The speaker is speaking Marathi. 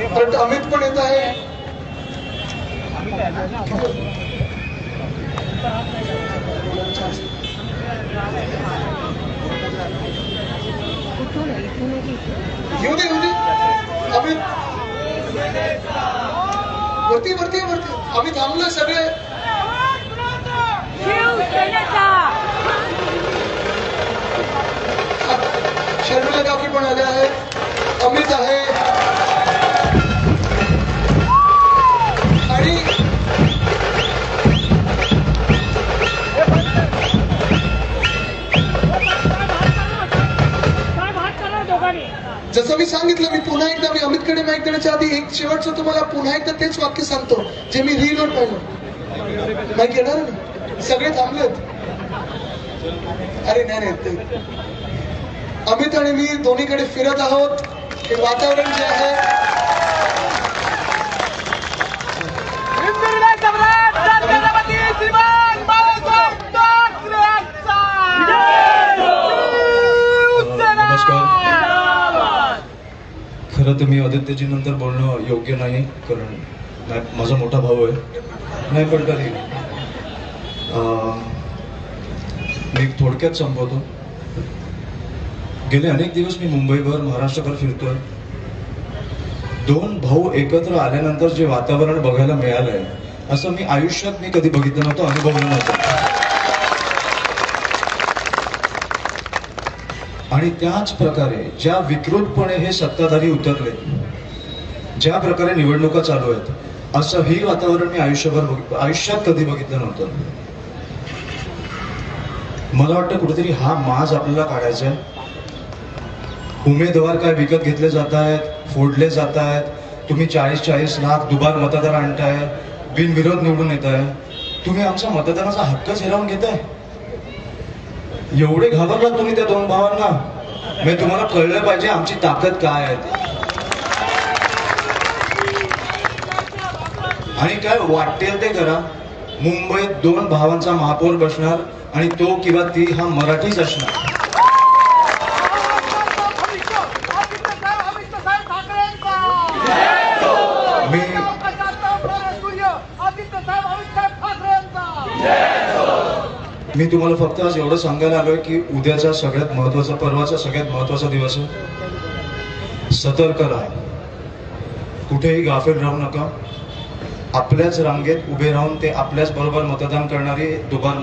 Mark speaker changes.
Speaker 1: परत अमित पण येत आहे. येऊ दे अमित वरती वरती वरती. आम्ही थांबलोय सगळे. शर्मिला काकी पण आले आहेत. अमित आहे आणि जसं मी सांगितलं, मी पुन्हा एकदा मी अमितकडे माईक देण्याच्या आधी एक शेवटचं तुम्हाला पुन्हा एकदा तेच वाक्य सांगतो जे मी रीलवर पाहिलं. माईक येणार ना? सगळे थांबलेत. अरे नाही अमित आणि मी दोन्हीकडे फिरत आहोत. हे वातावरण जे आहे
Speaker 2: खरं तर मी आदित्यजी नंतर बोलणं योग्य नाही, कारण माझा मोठा भाऊ आहे. नाही पण तरी मी थोडक्यात संपवतो. गेले अनेक दिवस मी मुंबईभर महाराष्ट्रभर फिरतोय. दोन भाऊ एकत्र आल्यानंतर जे वातावरण बघायला मिळालंय असं मी आयुष्यात मी कधी बघितलं नव्हतं, अनुभवलं नव्हतं. आणि त्याच प्रकारे ज्या विकृतपणे हे सत्ताधारी उतरले, ज्या प्रकारे निवडणुका चालू आहेत, असं ही वातावरण मी आयुष्यात कधी बघितलं नव्हतं. मला वाटतं कुठेतरी हा माज आपल्याला काढायचा आहे. उमेदवार काय विकत घेतले जात आहेत, फोडले जात आहेत. तुम्ही 40-40 लाख दुबार मतदार आणताय, बिनविरोध निवडून येत आहे. तुम्ही आमचा मतदानाचा हक्कच हिरावून घेताय. एवढे घाबरलात तुम्ही त्या दोन भावांना? मी तुम्हाला कळलं पाहिजे आमची ताकद काय आहे. आणि काय वाटेल ते करा. मुंबईत दोन भावांचा महापौर बसणार आणि तो किंवा ती हा मराठीच असणार. मी तुम्हाला फक्त आज एवढं सांगायला आलोय की उद्याचा सगळ्यात महत्वाचा, परवाचा सगळ्यात महत्वाचा दिवस आहे. सतर्क राहा, कुठेही गाफील राहू नका. आपल्याच रांगेत उभे राहून ते आपल्याच बरोबर मतदान करणारी दुबार